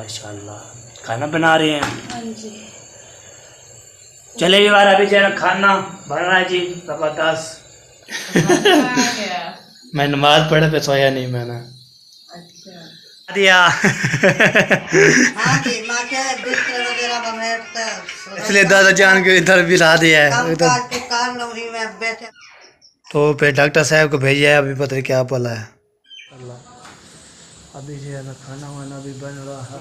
माशाल्लाह खाना बना रहे हैं। हाँ जी। चले जी बार अभी जरा खाना बन रहा है जी जबरदस्त। मैं नमाज पढ़े पे सोया नहीं मैंने। अच्छा दिया हाँ जी, माँ के बिस्तर वगैरह बनाते हैं। इसलिए दादा जान के इधर भी ला दिया है काम इधर। काज के कार लूंगी मैं बैठे। तो फिर डॉक्टर साहब को भेजा है, अभी पता नहीं क्या बोला है। अभी जो है ना खाना वाना भी बन रहा है।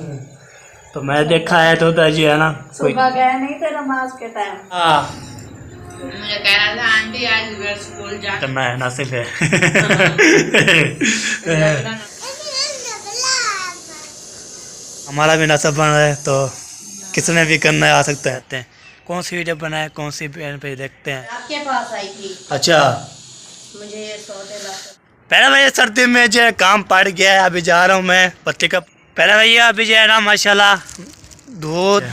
तो मैं देखा है तो जी है ना कोई सुबह गए नहीं थे नमाज के टाइम। हाँ मुझे कह रहा था आंटी आज फिर स्कूल जा तो मैं नासिफ है हमारा भी नसब बन रहा है तो किसने भी करना आ सकते हैं। कौन सी वीडियो बनाए कौन सी पे देखते हैं। आपके पास आई थी अच्छा मुझे ये सौदे ला पहले भैया सर्दी में जो है काम पड़ गया है, अभी जा रहा हूँ मैं पत्ते का। पहले भैया अभी जो है ना माशाल्लाह दूध।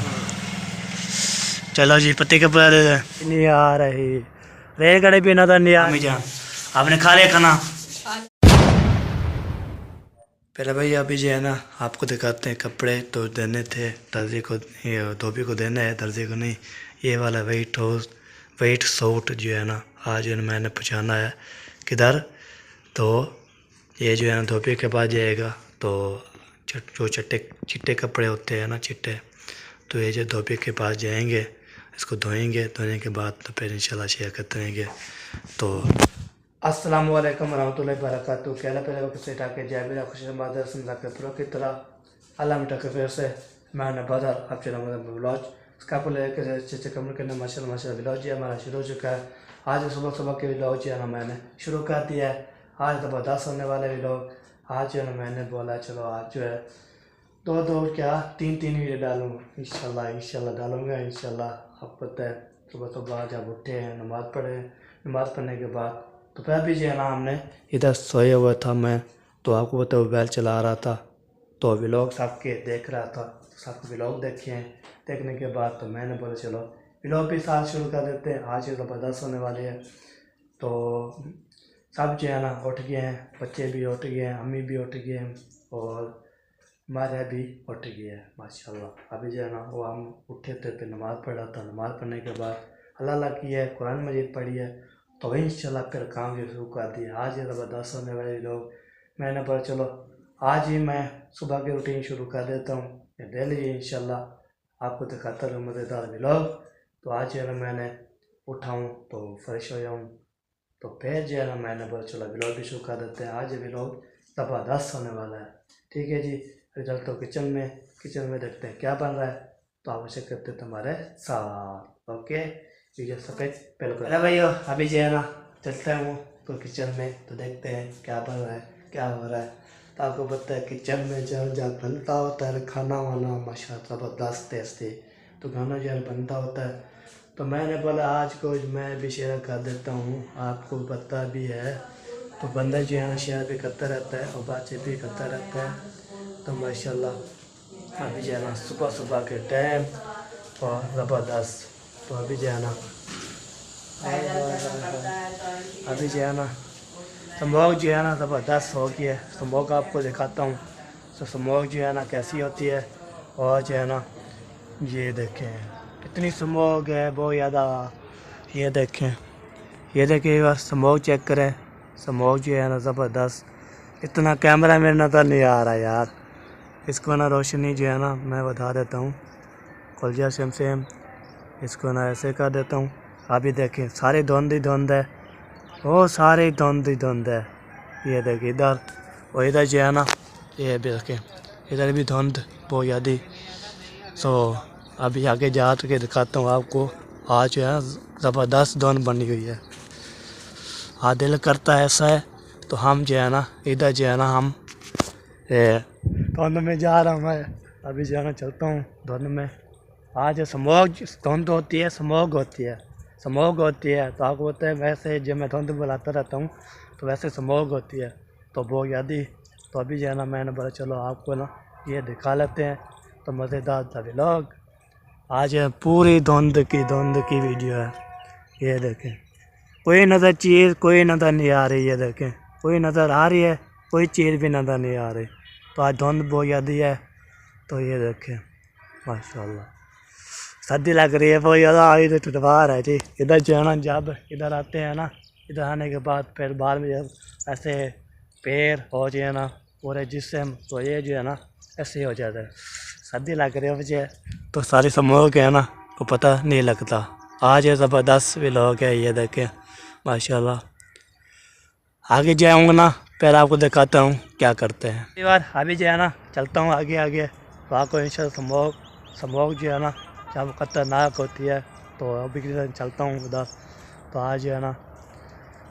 चलो जी पत्ते के पर नहीं आ रही रेलगाड़ी भी नजर नहीं आ रही। आपने खा लिया खाना। पहले भैया अभी जो है ना आपको दिखाते हैं कपड़े तो देने थे दर्जी को, ये धोबी को देना है दर्जी को नहीं। ये वाला वेट सूट जो है ना आज मैंने पहुँचाना है किधर, तो ये जो है ना धोबी के पास जाएगा। तो जो चिट्टे कपड़े होते हैं ना चिट्टे, तो ये जो धोबी के पास जाएंगे इसको धोएंगे, धोने के बाद तो फिर इंशाल्लाह शेयर करते रहेंगे। तो अस्सलाम वालेकुम रहमतुल्लाहि वबरकातुहू। कहला पहले वक्त से टाके जाबिर खुश बादर समझा के प्रो की तरह अल्लाह मिटा के फिर से मैंने बादर आप चला ब्लॉज इसका पर लेके अच्छे कमर करना माशाल्लाह ब्लॉज जी हमारा शुरू हो चुका है। आज सुबह के ब्लॉज जो है ना मैंने शुरू कर दिया है। आज ज़बरदस्त होने वाले व्लॉग। आज जो है ना मैंने बोला चलो आज जो है दो क्या तीन वीडियो डालूँगा इंशाल्लाह डालूँगा इंशाल्लाह। आपको पता है सुबह जब उठे हैं नमाज़ पढ़े, नमाज़ पढ़ने के बाद दोपहर भी जो है ना हमने इधर सोया हुआ था मैं, तो आपको पता मोबाइल चला रहा था तो व्लॉग सबके देख रहा था। सबके व्लॉग देखे हैं, देखने के बाद तो मैंने बोला चलो व्लॉग भी साथ शुरू कर देते हैं। आज ये ज़बरदस्त होने वाली है। तो सब जो है ना उठ गए हैं, बच्चे भी उठ गए हैं, अम्मी भी उठ गए हैं और हमारे भी उठ गए हैं माशाल्लाह। अभी जो है ना वो हम उठे थे फिर नमाज़ पढ़ा था, नमाज़ पढ़ने के बाद अल्लाह की है कुरान मजीद पढ़ी है तो इंशाल्लाह फिर काम जो शुरू कर दिया। आज ये ज़बरदस्त होने वाले लोग मैंने बोला चलो आज ही मैं सुबह की रूटीन शुरू कर देता हूँ डेली इंशाल्लाह आपको दिखाता रहूँ मज़ेदार व्लॉग। तो आज जो है ना मैंने उठाऊँ तो फ्रेश हो जाऊँ तो फिर जो है ना मैंने बोला चलो व्लॉग भी शुरू कर देते हैं। आज ये व्लॉग ज़बरदस्त होने वाला है। ठीक है जी, फिर चलते हो किचन में देखते हैं क्या बन रहा है। तो आवश्यक करते हैं तुम्हारे साथ। ओके वीडियो सफ़ेद पहले अरे भैया अभी जो है ना चलते हूँ तो किचन में तो देखते हैं क्या बन रहा है क्या हो रहा है। तो आपको पता है किचन में जब बनता होता है खाना वाना माशाल्लाह ज़बरदस्त टेस्टी, तो खाना जो है बनता होता है। तो मैंने बोला आज को मैं भी शेयर कर देता हूँ, आपको पता भी है तो बंदा जो है शेयर भी करता रहता है और बातचीत भी करता रहता है। तो माशाल्लाह अभी जो है ना सुबह के टाइम और ज़बरदस्त। तो अभी जो है ना स्मोक जो है ना ज़बरदस्त हो गया है। स्मोक आपको दिखाता हूँ तो स्मोक जो है ना कैसी होती है। और जो है ना ये देखें कितनी स्मोक है बहुत ज़्यादा। ये देखें बस स्मोक चेक करें, स्मोक जो है ना ज़बरदस्त। इतना कैमरा मेरे नज़र नहीं आ रहा यार, इसको ना रोशनी जो है ना मैं बता देता हूँ खुलजा सेम इसको ना ऐसे कर देता हूँ। अभी देखें सारे धुंध ही धुंध है, वो सारे धुंध ही धुंध है। ये देखिए इधर और इधर जो है ना ये भी देखें इधर भी धुंध बहुत ज़्यादा। सो अभी आगे जा के दिखाता हूँ आपको। आज जो है ज़बरदस्त धुंध बनी हुई है। हाँ दिल करता है ऐसा है तो हम जो है ना इधर जो है ना हम धुंध में जा रहा हूँ मैं। अभी जो है ना चलता हूँ धुंध में। आज स्मोक धुंध होती है स्मोक होती है तो आपको पता है वैसे जब मैं धुंध बुलाता रहता हूँ तो वैसे स्मोक होती है तो बहुत यादी। तो अभी जो है ना मैंने बोला चलो आपको ना ये दिखा लेते हैं तो मज़ेदार था व्लॉग। आज पूरी धुंध की वीडियो है। ये देखें कोई नज़र नहीं आ रही। ये देखें कोई नज़र आ रही है कोई चीज़ भी नज़र नहीं आ रही। तो आज धुंध बहुत ज़्यादा है तो ये देखें माशाल्लाह सर्दी लग रही है बहुत ज़्यादा। आई तो ठंडवार है जी। इधर जो है ना जब इधर आते हैं ना, इधर आने के बाद फिर बाहर में जब ऐसे पैर हो जाए ना पूरे जिस्म, तो ये जो है ना ऐसे ही हो जाता है। सर्दी लग रही है मुझे तो सारी स्मोक है ना को पता नहीं लगता। आज ये ज़बरदस्त भी लोग हैं, ये देखें माशाल्लाह। आगे जाऊँगा ना फिर आपको दिखाता हूँ क्या करते हैं। कई बार अभी जो है ना चलता हूँ आगे आगे, वहाँ को इंशाल्लाह स्मोक जो है ना जब खतरनाक होती है, तो अभी के दिन चलता हूँ उधर। तो आज जो है ना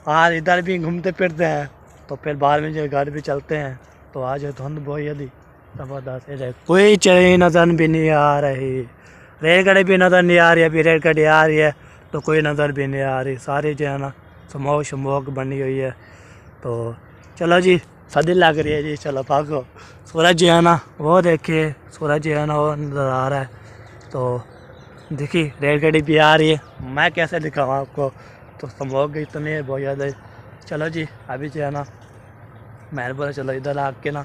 आज इधर भी घूमते फिरते हैं, तो फिर बाहर में जो घर भी चलते हैं। तो आज धुंध बहुत यदि ज़बरदस्त है, कोई ट्रेन नज़र भी नहीं आ रही, रेलगाड़ी भी नज़र नहीं आ रही। अभी रेलगाड़ी आ रही है तो कोई नज़र भी नहीं आ रही, सारी जो है ना स्मोक बनी हुई है। तो चलो जी सर्दी लग रही है जी, चलो भागो। सूरज जो है ना वो देखिए, सूरज जो है ना वो नज़र आ रहा है। तो देखिए रेलगाड़ी भी आ रही है, मैं कैसे दिखाऊँ आपको, तो स्मोक इतनी है बहुत ज़्यादा। चलो जी अभी जो है ना मैंने बोला चलो इधर आके ना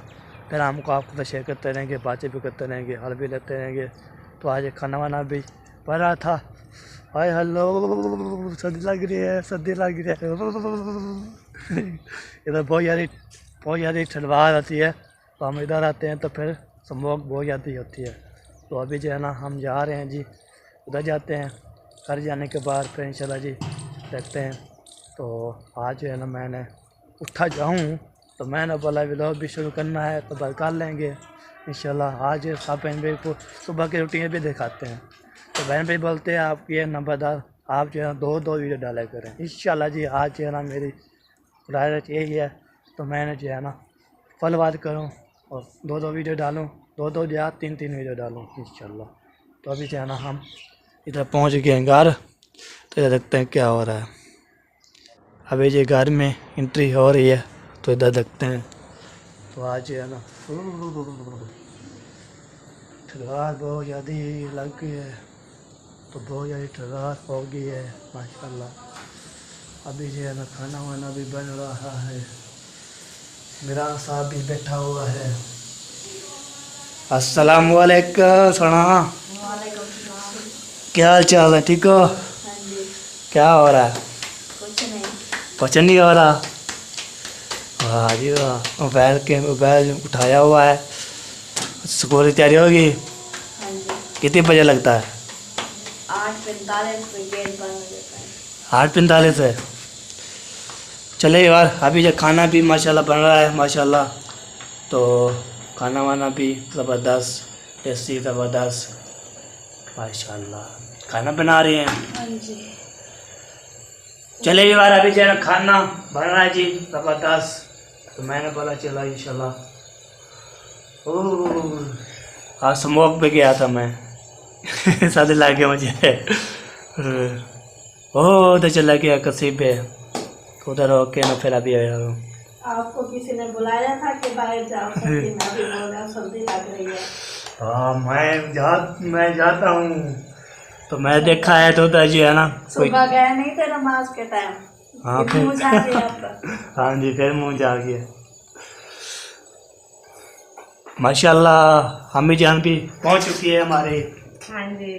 फिर हमको आपको तो शेयर करते रहेंगे, बातें भी करते रहेंगे, हल भी लेते रहेंगे। तो आज खाना वाना भी बन रहा था। हाय हेलो सर्दी लग रही है, सर्दी लग रही है। इधर बहुत ज़्यादा ठंडवार आती है, तो हम इधर आते हैं तो फिर स्मोक बहुत ज़्यादा होती है। तो अभी जो है ना हम जा रहे हैं जी, उधर जाते हैं। घर जाने के बाद फिर इंशाल्लाह जी देखते हैं। तो आज जो है ना मैंने उठा जाऊँ तो मैंने बोला व्लॉग भी शुरू करना है तो बस कर लेंगे इंशाल्लाह। आज साहब बहन भाई को सुबह की रूटीन भी दिखाते हैं। तो बहन भाई बोलते हैं आप ये नंबरदार आप जो है दो वीडियो डाला करें इंशाल्लाह जी। आज जो है ना मेरी राय यही है, तो मैंने जो है ना फल बात करूँ और दो वीडियो डालूँ, दो या तीन वीडियो डालूँ इंशाल्लाह। तो अभी जो है ना हम इधर पहुँच गए हैं घर, तो इधर देखते हैं क्या हो रहा है। अभी ये घर में एंट्री हो रही है, तो इधर देखते हैं। तो आज जो है ना ठंडार बहुत ज़्यादा लग गई है, तो बहुत ज़्यादा ठंडार हो गई है माशाल्लाह। अभी जो है ना खाना वाना भी बन रहा है, मेरा साहब भी बैठा हुआ है। अस्सलाम वालेकुम सना, क्या हाल चाल है, ठीक हो? क्या हो रहा है? कुछ नहीं हो रहा। वाह जी वाह, मोबाइल उठाया हुआ है। स्कूल की तैयारी होगी? कितने बजे लगता है? 8:45 है। चले यार अभी जो खाना भी माशाल्लाह बन रहा है माशाल्लाह। तो खाना वाना भी ज़बरदस्त टेस्टी ज़बरदस्त माशाल्लाह खाना बना रही हैं। चले यार अभी जो है ना खाना बन रहा है जी ज़बरदस्त। तो मैंने बोला चला इंशाल्लाह। ओह आज स्मोक पे गया था मैं। साथ ला के मुझे ओह उधर चला गया कसीब पे, उधर होके ना फिर अभी आया हूँ। आपको किसी ने बुलाया था कि बाहर जाओ, सर्दी में अभी बोल रहा हूँ सर्दी लग रही है। हाँ मैं जाता हूँ, तो मैं देखा है तो उधर जो है ना सुबह गए नहीं थे नमाज के टाइम। हाँ फिर मुँह जा गया आपका। हाँ जी फिर मुँह जा गया माशाल्लाह। अम्मी जान भी पहुँच चुकी है हमारे। हाँ जी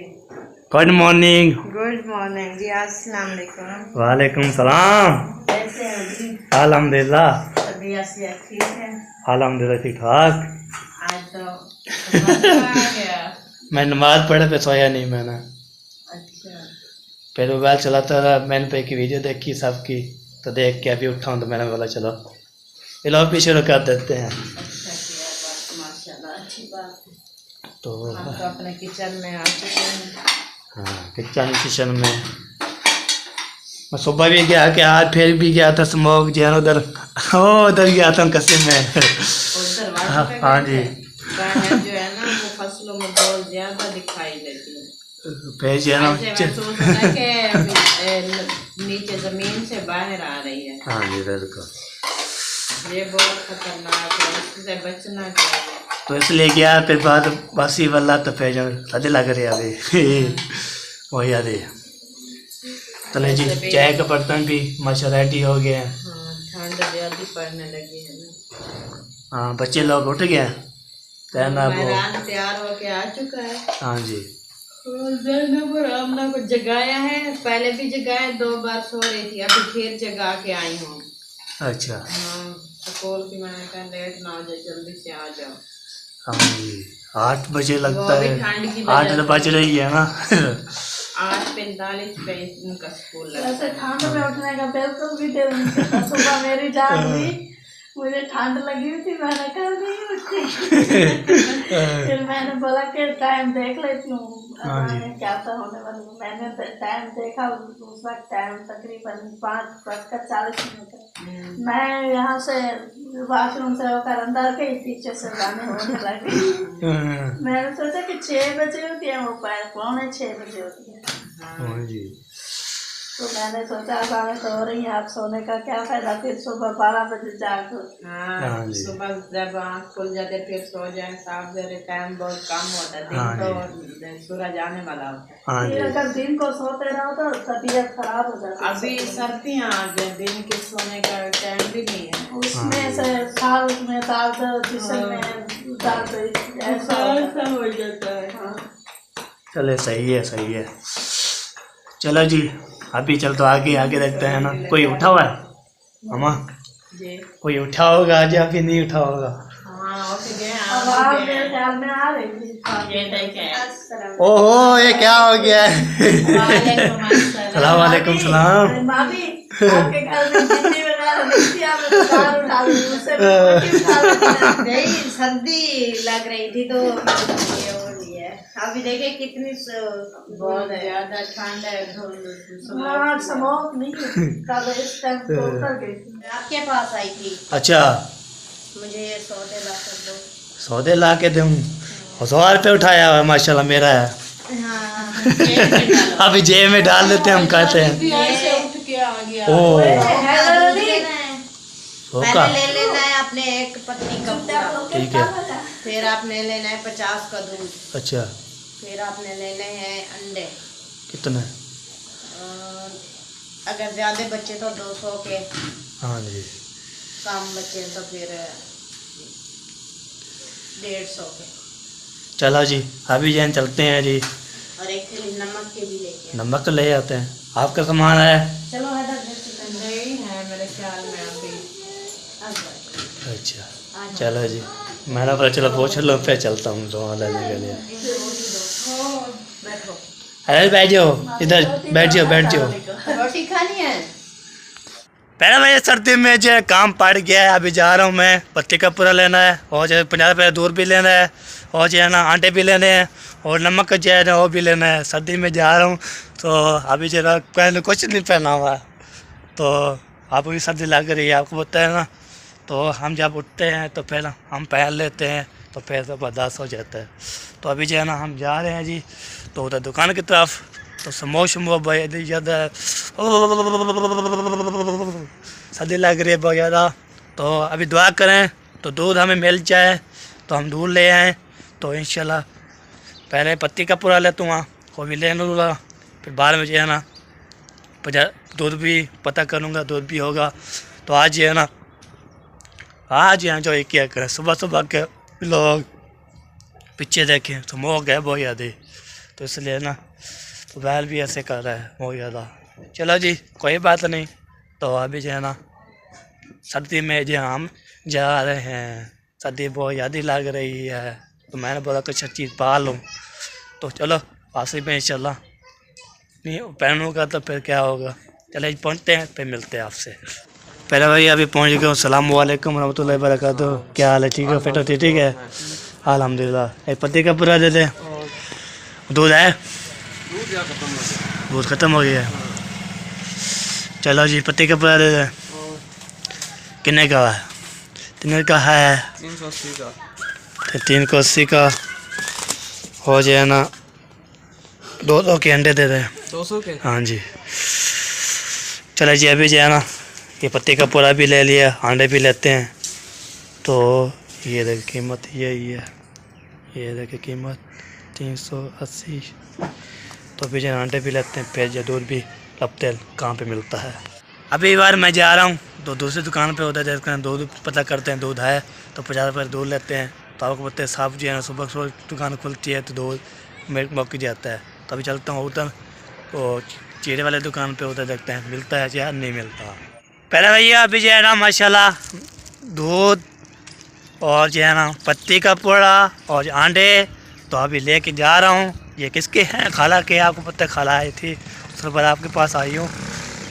गुड मॉर्निंग। गुड मॉर्निंग जी, अस्सलाम वालेकुम। वालेकुम सलाम। कैसे हैं जी? अल्हम्दुलिल्लाह तबीयत से ठीक है? अल्हम्दुलिल्लाह ठीक ठाक। आज तो आ गया। मैं नमाज पढ़े पे सोया नहीं मैंने, अच्छा फिर मोबाइल चलाता रहा। मैंने पे की वीडियो देखी सबकी, तो देख के अभी उठा हूँ तो मैंने बोला चलो व्लॉग भी शुरू कर देते हैं। अच्छा किया, बात माशाल्लाह अच्छी बात है। तो हम तो अपने किचन में आ चुके हैं। हाँ किचन में मैं सुबह भी गया कि आज फिर भी गया था स्मोक जो है उधर उधर गया था कसीम में। उधर हाँ हाँ जी बाहर जो है ना वो फसलों में बहुत ज्यादा दिखाई देती है। फिर जो है ना ऐसे महसूस होता है कि नीचे जमीन से बाहर आ रही है। हाँ जी बिल्कुल, ये बहुत खतरनाक है, इससे बचना चाहिए। तो इसलिए गया फिर बाद बासी वाला तो फिर जो सदी लग रही है अभी वही आ रही है। चले जी चाय का बर्तन भी माशा रेडी हो गए हैं। हाँ ठंड ज्यादा पड़ने लगी है ना। हाँ बच्चे लोग उठ गए हैं। कहना वो मेहरान तैयार होके आ चुका है। हाँ जी और ज़ैनब और आमना को जगाया है, पहले भी जगाया, 2 बार सो रही थी, अभी फिर जगा के आई हूँ। अच्छा हाँ, स्कूल की मैंने कहा लेट ना हो जाए, जल्दी से आ जाओ। हाँ जी 8 बजे वो लगता अभी है, ठंड की 8 वजह बज रही है ना 8:45 पे उनका स्कूल लगता वैसे है। ठंड में उठने का बिल्कुल भी दिल नहीं करता। सुबह मेरी जाग हुई, मुझे ठंड लगी हुई थी, मैंने कहा नहीं उठती। फिर मैंने बोला कि टाइम देख लेती हूँ हाँ जी। क्या था होने वाला। मैंने टाइम देखा, उस वक्त टाइम तकरीबन 5:40 मैं यहाँ से वॉशरूम से होकर अंदर के पीछे से जाने होने लगी। मैंने सोचा कि 6 बजे होती है, वो 5:45 बजे होती है। हाँ जी तो मैंने सोचा अचानक तो हो रही है, आप सोने का क्या फायदा, फिर सुबह 12 बजे जागो। हाँ, हाँ जी। सुबह जब आँख खुल जाते फिर सो जाए, साफ जरे टाइम बहुत कम होता है, दिन हाँ तो सूरज आने वाला होता है। हाँ फिर जी अगर दिन को सोते रहो तो तबीयत खराब हो जाती है। अभी सर्दियाँ आ गए, दिन के सोने का टाइम भी नहीं है। उसमें से साल में दर्द, जिस्म में दर्द, ऐसा हो जाता है। हाँ। चले सही है चलो जी अभी चल तो आगे आगे देखते हैं ना। कोई उठा हुआ है मामा? जी कोई उठा होगा आज या फिर नहीं उठा होगा? हाँ, उठ गए, आवाज मेरे ख्याल में आ रही थी। ये देखें। ओहो ये क्या हो गया है? वालेकुम अस्सलाम। सलाम वालेकुम सलाम। मामी आपके घर में जितनी वगैरह नहीं थी, आप दाल उठा ली, उससे भी रोटी उठा ली। नहीं, सर्दी लग रही थी तो ये हो रही है। अभी देखिए कितनी बहुत ज्यादा ठंड है, हाँ, स्मोक नहीं है। कल इस टाइम तो उतर गई थी। आपके पास आई थी, अच्छा मुझे ये सौदे ला कर दो। सौदे ला के दूँ? 100 रुपये उठाया हुआ है माशाल्लाह मेरा है। हाँ, जेब में डालो। अभी जेब में डाल देते हैं हम कहते हैं। ऐसे उठ के आ गया। ओ पहले का ले लेना है अपने एक पत्नी का पूरा, ठीक है फिर आपने लेना है 50 का दूध, अच्छा फिर आपने लेने हैं अंडे। कितने? अगर ज्यादा बच्चे तो 200 के, हाँ जी कम बच्चे तो फिर 150 के। चलो जी अभी जैन चलते हैं जी। और एक थैली नमक के भी लेके। नमक तो ले आते हैं, आपका सामान है? चलो नहीं है मेरे ख्याल में अभी। अच्छा चलो जी मैंने बोला चलो पूछ लो फिर चलता हूँ तो लेने के लिए। बैठो, अरे बैठ जाओ इधर, बैठ जाओ। रोटी खानी है? पहले मैं सर्दी में जो काम पड़ गया है, अभी जा रहा हूँ मैं पत्ती का पूरा लेना है और जो 50 रुपये दूध भी लेना है और जो है ना आटे भी लेने हैं और नमक का जो है ना वो भी लेना है। सर्दी में जा रहा हूँ तो अभी जो है पहले कुछ नहीं पहना हुआ है तो आपको भी सर्दी लग रही है, आपको पता है ना। तो हम जब उठते हैं तो पहले हम पहन लेते हैं तो फिर तो बर्दाश्त हो जाता है। तो अभी जो है ना हम जा रहे हैं जी तो उधर दुकान की तरफ, तो समोसा बहुत ज़्यादा सर्दी लग रही है बहुत ज़्यादा। तो अभी दुआ करें तो दूध हमें मिल जाए तो हम दूध ले आएँ तो इंशाल्लाह पहले पत्ती का पूरा लेता हूँ वो भी ले लूँगा, फिर बाद में जो है ना दूध भी पता करूँगा, दूध भी होगा। तो आज जो है ना आज यहाँ जो क्या करें, सुबह सुबह के लोग पीछे देखें तो मोह गए बहुत ज़्यादा, तो इसलिए ना तो बैल भी ऐसे कर रहा है बहुत ज़्यादा। चलो जी कोई बात नहीं। तो अभी जो है ना सर्दी में जो हम जा रहे हैं, सर्दी बहुत ज़्यादा लग रही है तो मैंने बोला कुछ चीज़ पा लूँ। तो चलो वासी में इंशाल्लाह नहीं पहनूँगा तो फिर क्या होगा। चलो पहुँचते हैं फिर मिलते हैं आपसे। पहले भाई अभी पहुँच गए। अस्सलाम वालेकुम रहमतुल्लाहि व बरकातुहू। क्या हाल है? ठीक है? फिट हो? ठीक है अल्हम्दुलिल्लाह। एक पत्ती का पूरा दे दे। दूध है? दूध ख़त्म हो गया है। चलो जी पत्ती का पूरा दे दे। कितने का है? 3 का है? 380 का। तो 380 का हो जाए ना। 200 के अंडे दे दे। 200 के? हाँ जी। चलो जी अभी जो है ना ये पत्ती का पूरा भी ले लिया, अंडे भी लेते हैं। तो ये देखिए कीमत यही है, ये देखिए कीमत 380। तो फिर जो अंडे भी लेते हैं, फिर जो दूध भी लपते कहाँ पे मिलता है। अभी बार मैं जा रहा हूँ तो दूसरी दुकान पे होता है, जैसे दूध पता करते हैं, दूध है तो 50 रुपये दूध लेते हैं, तो आपको पता है साहब जो है ना सुबह सुबह दुकान खुलती है तो 2 मिनट मौके जाता है। तो अभी चलता हूँ उधर, तो चीरे वाले दुकान पे उधर देखते हैं मिलता है या नहीं मिलता। पहले भैया अभी जो है ना माशाल्लाह दूध और जो है ना पत्ती का पूड़ा और अंडे तो अभी लेके जा रहा हूँ। ये किसके हैं? खाला के, आपको पता है खाला आई थी उसके बाद आपके पास आई हूँ।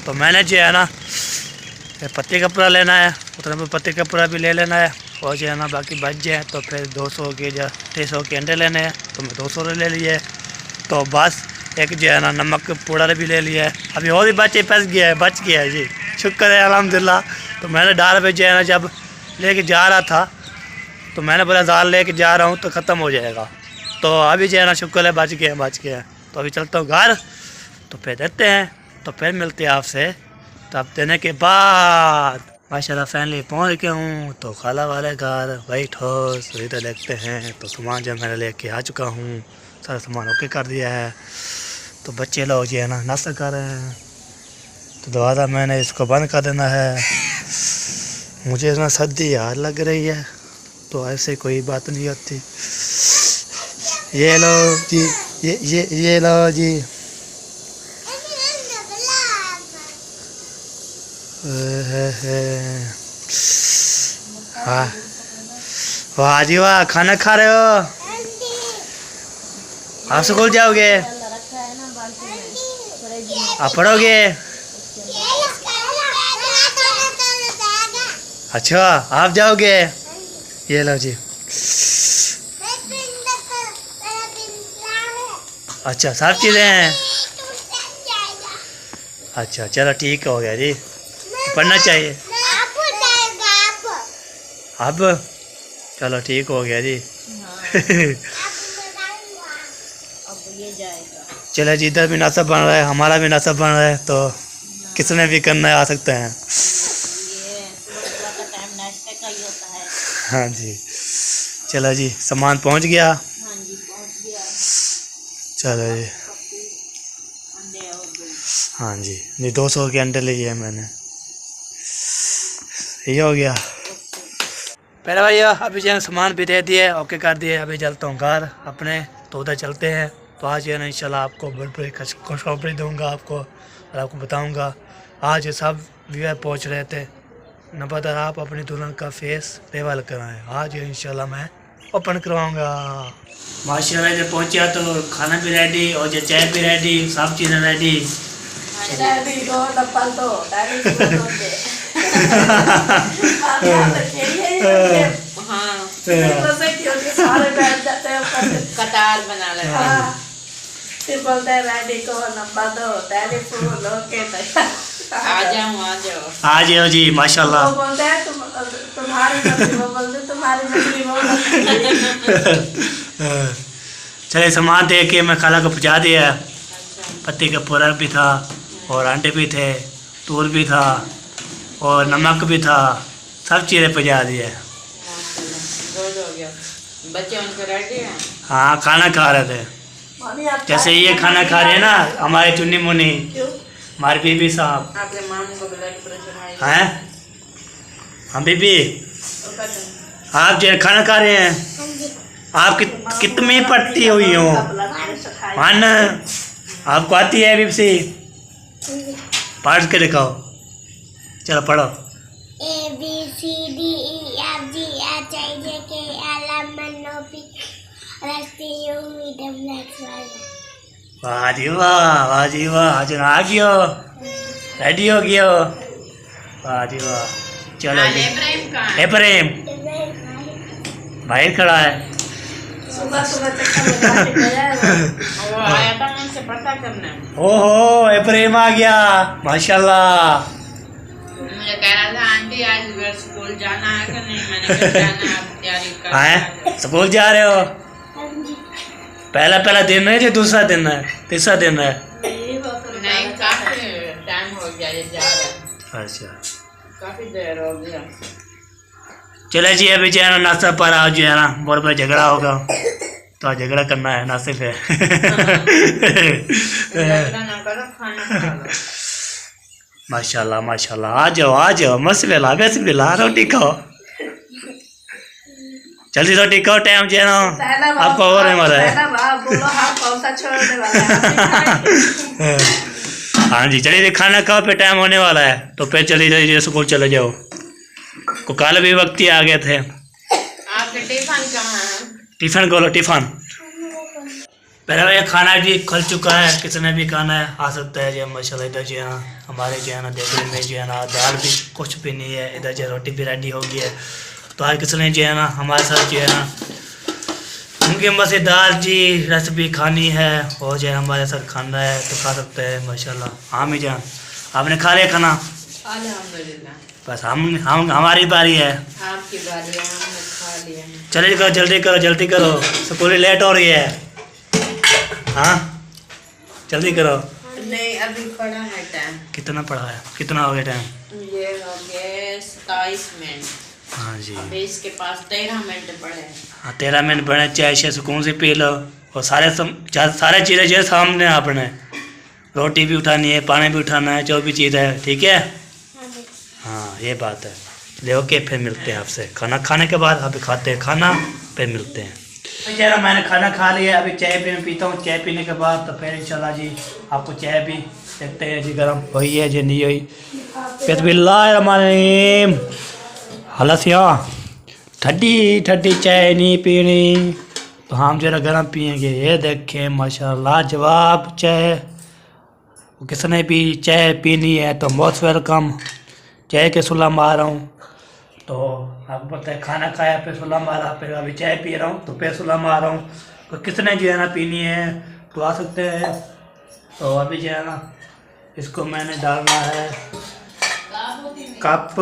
तो मैंने जो है ना पत्ती का पूड़ा लेना है, उतना में पत्ती का पूड़ा भी ले लेना है और जो है ना बाकी बच जाए तो फिर 200 के या 300 के अंडे लेने हैं तो मैं 200 ले लिए। तो बस एक जो है ना नमक का पूड़ा भी ले लिया है। अभी और भी बच गया है जी, शुक्र है अल्हम्दुलिल्लाह। तो मैंने दाल पे जो है ना जब लेके जा रहा था तो मैंने बोला दाल लेके जा रहा हूँ तो ख़त्म हो जाएगा। तो अभी जो है ना शुक्र है बच गया। तो अभी चलता हूँ घर, तो फिर देते हैं, तो फिर मिलते हैं आपसे तब देने के बाद। माशाल्लाह फैमिली पहुँच गया हूँ तो खाला वाले घर वाइट हाउस इधर देखते हैं। तो सामान जो मैंने लेके आ चुका हूँ, सारा सामान ओके कर दिया है। तो बच्चे लोग जो है ना नाश्ता कर रहे हैं, तो दरवाज़ा मैंने इसको बंद कर देना है। मुझे इतना सर्दी यार लग रही है, तो ऐसे कोई बात नहीं होती। ये लो जी, ये लो जी। हाँ वाह जी वाह, खाना खा रहे हो? आप स्कूल जाओगे? आप पढ़ोगे? अच्छा आप जाओगे? ये लो जी। अच्छा सब चीज़ें हैं। अच्छा चलो ठीक हो गया जी, पढ़ना चाहिए। अब चलो ठीक हो गया जी। चलो जी, इधर भी नाश्ता बन रहा है, हमारा भी नाश्ता बन रहा है, तो किसने भी करना आ सकते हैं। हाँ जी चलो जी, सामान पहुंच गया। चलो जी, हाँ जी जी 200 के अंडे लिए मैंने, ये हो गया। पहले भैया अभी जो है सामान भी दे दिए, ओके कर दिए। अभी चलता हूँ घर अपने, तो उधर चलते हैं। तो आज जो है ना इंशाल्लाह आपको बड़ी खुशखबरी दूँगा आपको, और आपको बताऊँगा। आज ये सब व्यूअर पहुँच रहे थे, नंबरदार आप अपनी दुल्हन का फेस लेवल कराएं। आज इंशाल्लाह मैं ओपन करवाऊँगा। माशाल्लाह जब पहुँचा तो खाना भी रेडी और जो चाय भी रेडी, सब चीज़ें रेडी। कतार बना ले। फिर बोलते हैं रेडी को नंबर दो, टेलीफोन ओके आ जाओ आ जाओ जी माशाल्लाह। वो बोलते हैं तुम्हारी मछली, वो बोलते तुम्हारी मछली, वो चले सामान दे के मैं खाला को पहुँचा दिया। पत्ती का पूरा भी था और अंडे भी थे, तूर भी था और नमक भी था, सब चीज़ें पहुँचा दिए। बच्चे उनके रेडी हैं। हाँ खाना खा रहे थे, जैसे ये खाना खा रहे हैं ना हमारे चुन्नी मुन्नी, हमारे बीबी साहब। आपके मामू को ब्लड प्रेशर है? हैं हम बीबी, आप जो खाना खा रहे हैं, आप कितनी पढ़ती हुई हो? मान आपको आती है बीबी? पढ़ के दिखाओ, चलो पढ़ो। वाह जी वाह, वाह जी वाह, आज आ गयो, रेडी हो गयो। वाह जी वाह, चलो जी। इब्राहिम बाहर खड़ा है। सुबह सुबह चक्कर वो आया था उनसे पता करने। ओहो इब्राहिम आ गया माशाल्लाह। मुझे कह रहा था आंटी आज स्कूल जाना है कि नहीं? मैंने कहा जाना है, अब तैयारी कर। हैं स्कूल जा रहे हो? पहला दिन है या दूसरा दिन है, तीसरा दिन है? नहीं काफी टाइम हो गया ये जा रहा है। अच्छा काफी देर हो गया। चले जी, अभी जो है ना नाश्ता पर आज जो है ना बहुत बड़ा झगड़ा होगा, तो आज झगड़ा करना है नाश्ते पे। ना करो, खाना खा लो। माशाल्लाह माशाल्लाह, आ जाओ मस्त बेला रोटी खाओ। जल्दी रोटी खाओ, टाइम जो है ना पहला भाव आपको और वाला है। पहला भाव बोलो, हाँ कौन सा छोड़ने वाला है? हाँ जी, चलिए खाना खाओ, फिर टाइम होने वाला है, तो फिर चलिए जाइए स्कूल चले जाओ। को कल भी वक्त ही आ गए थे। आपके टिफिन कहाँ है? टिफिन खोलो, टिफिन पहले ये खाना जी खुल चुका है, किसने भी खाना है आ सकता है जी। माशाल्लाह इधर जो है ना हमारे जो है ना देखने में जो है ना दाल भी कुछ भी नहीं है, इधर जो रोटी भी रेडी हो गई है। तो आज किसने जो है ना हमारे साथ जो है ना उनकी मज़ेदार जी रेसिपी खानी है और जो है हमारे साथ खाना है तो खा सकते हैं माशाल्लाह। हाँ मी जान, आपने खा लिया खाना? अल्हम्दुलिल्लाह। बस हम हमारी बारी है। आपकी बारी है, हमने खा लिया है। चलिए करो, जल्दी करो, स्कूल लेट हो रही है। हाँ जल्दी करो। नहीं अभी पड़ा है टाइम। कितना पड़ा है, कितना हो गया टाइम? ये हो गए 27 मिनट। हाँ जी, अभी इसके पास 13 मिनट पड़े हैं। हाँ 13 मिनट बने, चाय से सुकून से पी लो और सारे चीज़ें जो है सामने आपने, रोटी भी उठानी है, पानी भी उठाना है, जो भी चीज़ है, ठीक है? हाँ ये बात है। ले ओके, फिर मिलते हैं आपसे खाना खाने के बाद। अभी खाते हैं खाना, फिर मिलते हैं। जरा मैंने खाना खा लिया, अभी चाय पीता हूँ। चाय पीने के बाद तो फिर इंशाल्लाह जी आपको चाय भी देखते हैं जी, गर्म हुई है जी नहीं हुई। बिस्मिल्लाहिर्रहमानिर्रहीम। हलसिया ठंडी चाय नहीं पीनी, तो हम जरा गर्म पियेंगे। ये देखें माशाल्लाह जवाब चाय, किसने भी चाय पीनी है तो मोस्ट वेलकम। चाय के सुला मार रहा हूँ, तो आपको पता है खाना खाया फिर सुला मारा, फिर अभी चाय पी रहा हूँ तो फिर सुला मार रहा हूँ। तो किसने जो है ना पीनी है तो आ सकते हैं। तो अभी जो है ना इसको मैंने डालना है कप,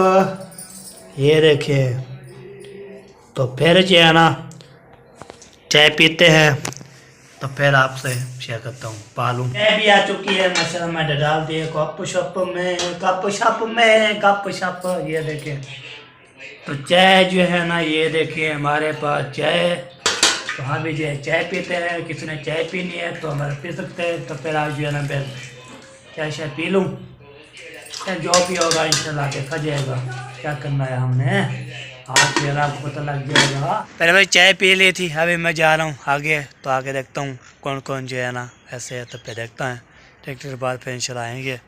ये देखिए। तो फिर जो है ना चाय पीते हैं, तो फिर आपसे शेयर करता हूँ। पालूँ चाय भी आ चुकी है माशाल्लाह, मैंने डाल दिए कप शप में। ये देखें, तो चाय जो है ना ये देखिए हमारे पास चाय। तो हाँ भी जो है चाय पीते हैं, किसी ने चाय पीनी है तो हमारे पी सकते हैं। तो फिर आज जो है ना मैं चाय पी लूँ, जो भी होगा इंशाल्लाह देखा जाएगा क्या करना है हमने। आज फिर आपको पता लग जाएगा। पहले भाई चाय पी ली थी, अभी मैं जा रहा हूँ आगे, तो आगे देखता हूँ कौन कौन जो है ना ऐसे है, तो फिर देखता है। देखने के बाद फिर इंशाल्लाह आएंगे।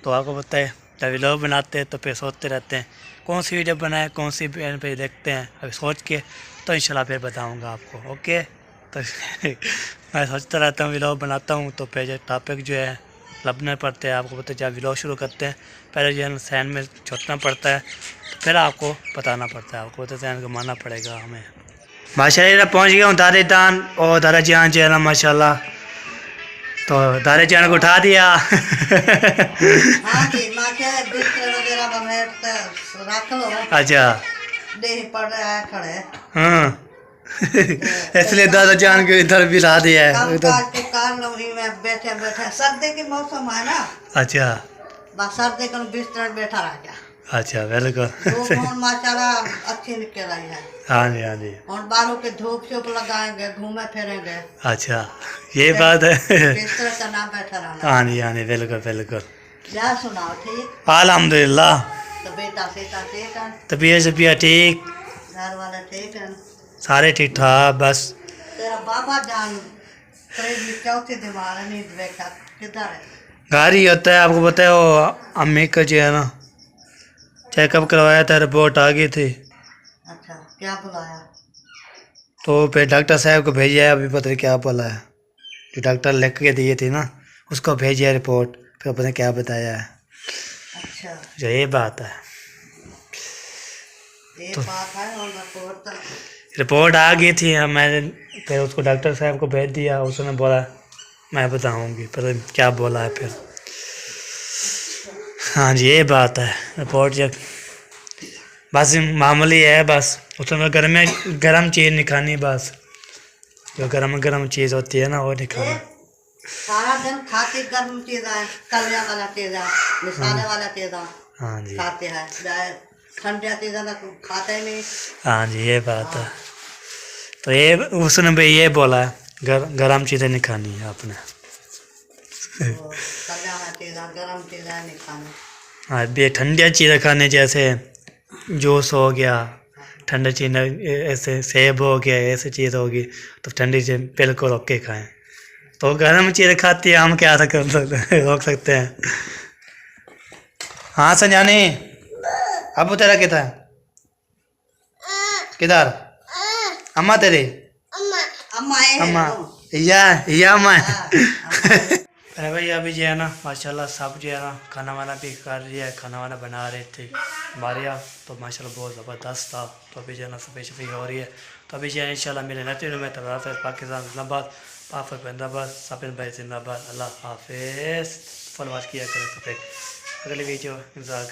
तो आपको पता है जब वीडियो बनाते हैं तो फिर सोचते रहते हैं कौन सी वीडियो बनाए, कौन सी पे देखते हैं। अभी सोच के तो इंशाल्लाह फिर बताऊंगा आपको, ओके। तो मैं सोचता रहता हूँ, वीडियो बनाता हूँ तो फिर जो टॉपिक जो है लपने पड़ते हैं। आपको पता है जब वीडियो शुरू करते हैं पहले जो है सैन में छोड़ना पड़ता है, तो फिर आपको बताना पड़ता है। आपको पता है सैन को मानना पड़ेगा हमें। माशाल्लाह पहुँच गया हूँ दादे दान और दादा जान जो है ना माशाल्लाह, तो दादे जान को उठा दिया। हाँ जी, माँ के बिस्तर वगैरह समेट के रख लो। अच्छा देह पड़ रहा है खड़े। हाँ इसलिए दादा जान को इधर भी ला दिया है काम इधर। काज के कारण ही में बैठे सर्दी की मौसम है ना, अच्छा बस सर्दी का बिस्तर बैठा रह गया। अच्छा बिल्कुल। धूप माशाल्लाह अच्छी निकल रही है। हाँ जी, हाँ जी। और बालों के धूप शूप लगाएंगे, घूमे फिरेंगे, अच्छा ये बात है। बिस्तर का नाम बैठा रहना। हाँ जी, हाँ जी, बिल्कुल बिल्कुल। क्या सुनाओ, ठीक? अल्हम्दुलिल्लाह, तो बेटा सीता ठीक है, तबीयत शबीयत ठीक, घर वाले ठीक है, सारे ठीक ठाक। बस तेरा बाबा जान तेरी चौथी दीवार नहीं देखा, किधर है? घर ही होता है। आपको पता है वो अम्मी का जो है ना चेकअप करवाया था, रिपोर्ट आ गई थी, अच्छा, क्या बुलाया? तो फिर डॉक्टर साहब को भेजा है। अभी पता नहीं क्या बोला है, जो डॉक्टर लिख के दिए थे ना उसको भेजिए रिपोर्ट, फिर पता नहीं क्या बताया है। अच्छा, जो ये बात है, ये बात है। और रिपोर्ट आ गई थी, मैंने फिर उसको डॉक्टर साहब को भेज दिया। उसने बोला मैं बताऊंगी, पता नहीं क्या बोला है फिर। हाँ जी ये बात है, रिपोर्ट जब बस मामूली है, बस उसमें गर्म चीज़ नहीं खानी, बस जो गर्म चीज़ होती है ना वो नहीं खाना। सारा दिन खाती गर्म चीज़ें, तलिया वाला चीज़ें, मसाले वाला चीज़ें हाँ जी, खाते हैं, ठंडा चीज़ें तो खाते ही नहीं। हाँ जी ये बात है। तो ये उसने भाई ये बोला है गर्म चीज़ें नहीं खानी है आपने। तलिया वाला चीज़ें, गर्म चीज़ें नहीं खानी। हाँ ये ठंडी चीज़ें खाने, जैसे जूस हो गया, ठंडी चीज़ ऐसे सेब हो गया ऐसी चीज़ होगी तो ठंडी चीज़ बिल्कुल रोक के खाएं। तो गर्म चीज़ खाती है हम क्या कर सकते रोक सकते हैं। हाँ संजानी अबू तेरा किधर है? किधर अम्मा तेरी अम्मा है अम्मा या अम्मा अरे भाई अभी जो है ना माशाल्लाह सब जो है ना खाना वाना भी कर रही है, खाना वाना बना रहे थे हमारे यहाँ तो माशाल्लाह बहुत ज़बरदस्त था। तो अभी जो है ना सफ़ेद शफी हो रही है तो अभी जो है इंशाल्लाह मेरे नतीजे में तबाफ पाकिस्तान जिंदाबाद पाफ जिंदाबाद साबिन भाई जिंदाबाद। अल्लाह हाफिज़। फॉलो किया करें सफ़ेद अगली वीडियो इंतज़ार